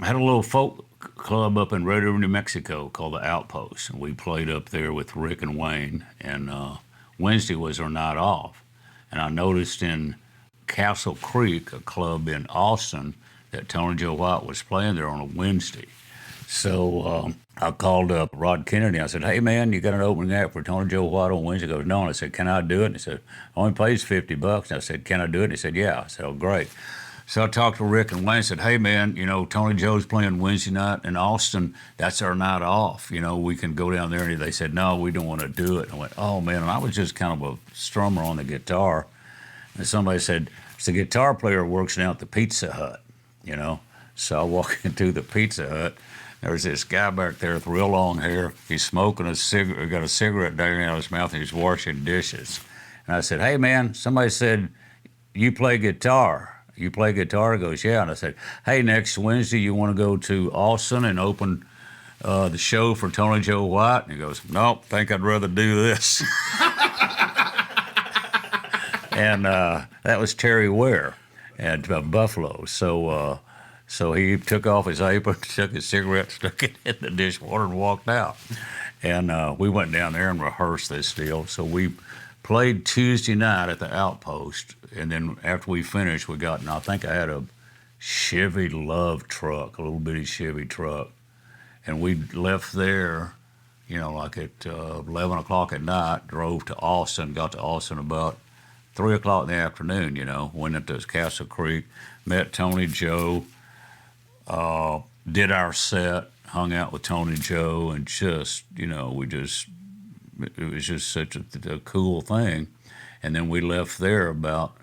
I had a little folk club up in Red River, New Mexico called the Outpost, and we played up there with Rick and Wayne. And Wednesday was our night off, and I noticed in Castle Creek, a club in Austin, that Tony Joe White was playing there on a Wednesday. So I called up Rod Kennedy. I said, "Hey man, you got an opening act for Tony Joe White on Wednesday?" He goes, "No." And I said, "Can I do it?" And he said, "Only pays $50." And I said, "Can I do it?" And he said, "Yeah." I said, "Oh, great." So I talked to Rick and Wayne and said, "Hey man, Tony Joe's playing Wednesday night in Austin. That's our night off. We can go down there." And they said, "No, we don't want to do it." And I went, "Oh man." And I was just kind of a strummer on the guitar. And somebody said, "It's the guitar player works down at the Pizza Hut. So I walk into the Pizza Hut. There's this guy back there with real long hair. He's smoking a cigarette, got a cigarette dangling out of his mouth, and he's washing dishes. And I said, "Hey man, somebody said you play guitar. You play guitar?" He goes, "Yeah." And I said, "Hey, next Wednesday you want to go to Austin and open the show for Tony Joe White?" And he goes, "Nope, think I'd rather do this." And that was Terry Ware at Buffalo. So he took off his apron, took his cigarette, stuck it in the dishwater, and walked out. And we went down there and rehearsed this deal. So we played Tuesday night at the Outpost, and then after we finished, and I think I had a Chevy Love truck, a little bitty Chevy truck, and we left there, like at 11 o'clock at night, drove to Austin, got to Austin about 3 o'clock in the afternoon, went into Castle Creek, met Tony Joe, did our set, hung out with Tony Joe, and it was just such a cool thing. And then we left there about,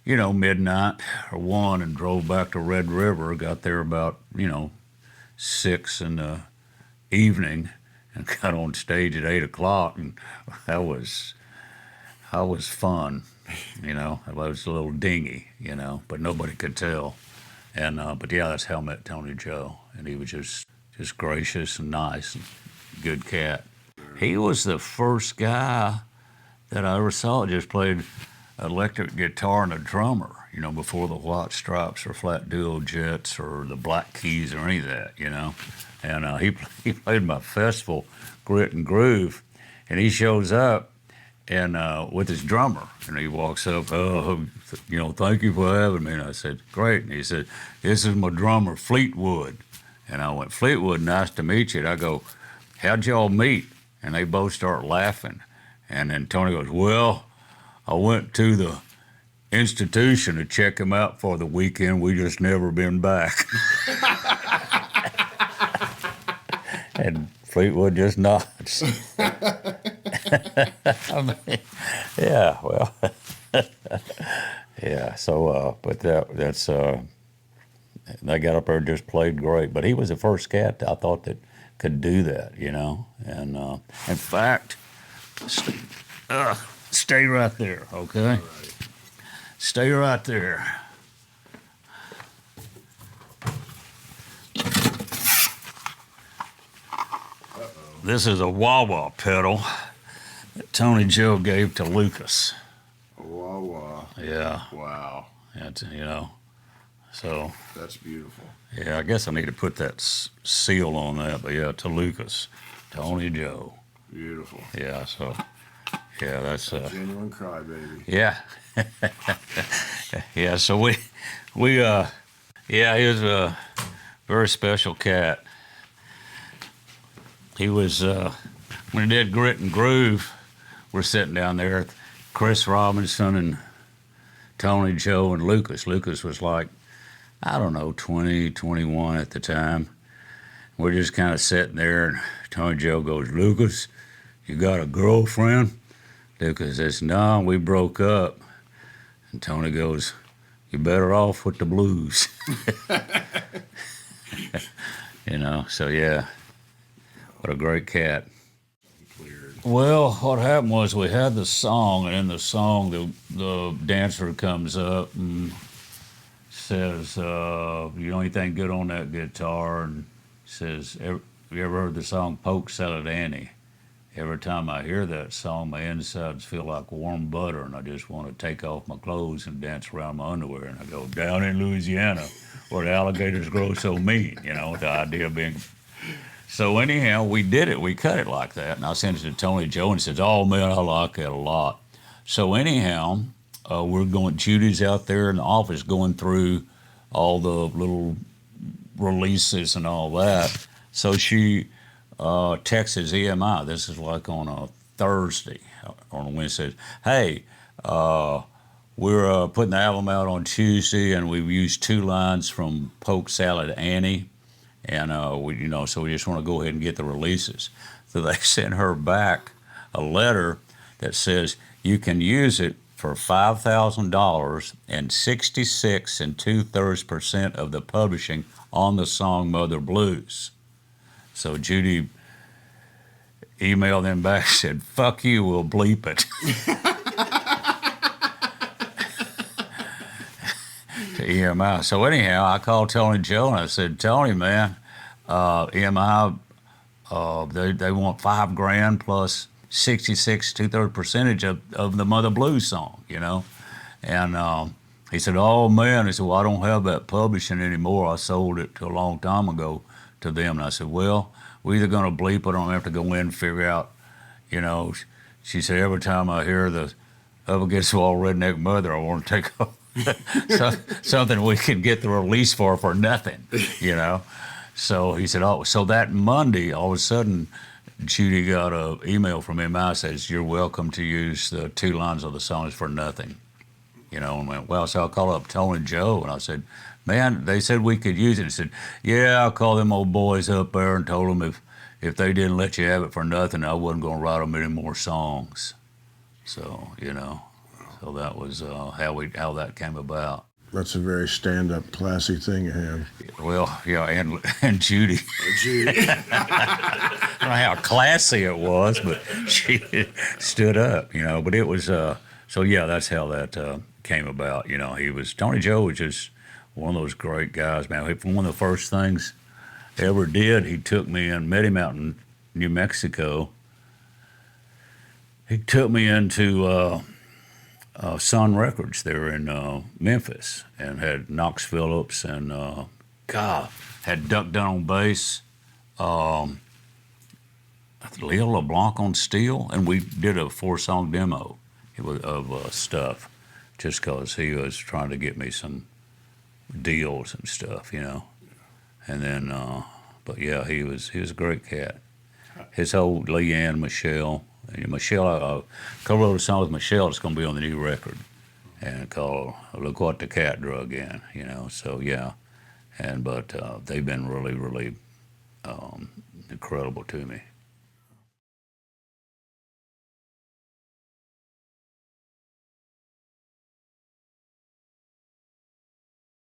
midnight or 1 and drove back to Red River, got there about, 6 in the evening and got on stage at 8 o'clock. And that was fun, It was a little dingy, but nobody could tell. And but yeah, that's how I met Tony Joe, and he was just gracious and nice and good cat. He was the first guy that I ever saw just played electric guitar and a drummer, before the White Stripes or Flat Duo Jets or the Black Keys or any of that, And he played my festival, Grit and Groove, and he shows up and with his drummer, and he walks up, "Oh, thank you for having me." And I said, "Great." And he said, "This is my drummer, Fleetwood." And I went, "Fleetwood, nice to meet you." And I go, "How'd y'all meet?" And they both start laughing. And then Tony goes, "Well, I went to the institution to check him out for the weekend. We just never been back." And Fleetwood just nods. I mean, yeah, well, yeah. So, but that's they got up there and just played great. But he was the first cat I thought that could do that, And in fact, stay right there, okay? Stay right there. This is a wah-wah pedal that Tony Joe gave to Lucas. A wah-wah. Yeah. Wow. That's, so. That's beautiful. Yeah, I guess I need to put that seal on that, but yeah, to Lucas, Tony Joe. Beautiful. Yeah, so, yeah, that's a genuine crybaby. Yeah. Yeah, so yeah, he was a very special cat. He was, when he did Grit and Groove, we're sitting down there, Chris Robinson and Tony Joe and Lucas. Lucas was like, I don't know, 20, 21 at the time. We're just kind of sitting there, and Tony Joe goes, "Lucas, you got a girlfriend?" Lucas says, "No, we broke up." And Tony goes, "You're better off with the blues." So yeah, what a great cat. Well, what happened was we had the song, and in the song, the dancer comes up and says, anything good on that guitar? And says, "Have you ever heard the song Polk Salad Annie?" every time I hear that song, my insides feel like warm butter, and I just want to take off my clothes and dance around my underwear. And I go, down in Louisiana, where the alligators grow so mean, the idea being. So anyhow, we did it. We cut it like that, and I sent it to Tony Joe, and he says, "Oh man, I like that a lot." So anyhow, we're going. Judy's out there in the office going through all the little releases and all that. So she texts EMI. This is like on a Thursday, on a Wednesday. Hey, we're putting the album out on Tuesday, and we've used 2 lines from Poke Salad Annie, and so we just want to go ahead and get the releases. So they sent her back a letter that says you can use it for $5,000 and 66 2/3% of the publishing on the song Mother Blues. So Judy emailed them back, said, "Fuck you, we'll bleep it." To EMI. So anyhow, I called Tony Joe and I said, "Tony, man, EMI, they want $5,000 plus 66 2/3 percentage of the Mother Blues song, And he said, "Oh man," he said, "well, I don't have that publishing anymore. I sold it a long time ago to them." And I said, "Well, we're either going to bleep it or I'm going to have to go in and figure out, you know." She said, "Every time I hear the Up Against the Wall Redneck Mother, I want to take something we can get the release for nothing. So he said, "Oh," so that Monday, all of a sudden, Judy got an email from him. I says, "You're welcome to use the 2 lines of the songs for nothing." And went, well, so I called up Tony Joe and I said, "Man, they said we could use it." He said, "Yeah, I called them old boys up there and told them if they didn't let you have it for nothing, I wasn't going to write them any more songs." So, so that was how that came about. That's a very stand-up, classy thing you have. Well, yeah, and Judy. Judy. I don't know how classy it was, but she stood up, But it was, so yeah, that's how that came about. Tony Joe was just one of those great guys, man. One of the first things I ever did, he took me in, met him out in New Mexico. He took me into Sun Records there in Memphis and had Knox Phillips and had Duck Dunn on bass, Leo LeBlanc on steel, and we did a 4-song demo of stuff just because he was trying to get me some deals and stuff, And then, but yeah, he was a great cat. His whole Leanne, Michelle, I co-wrote a song with Michelle that's going to be on the new record, and called "Look What the Cat Drug In." So yeah, but they've been really, really incredible to me.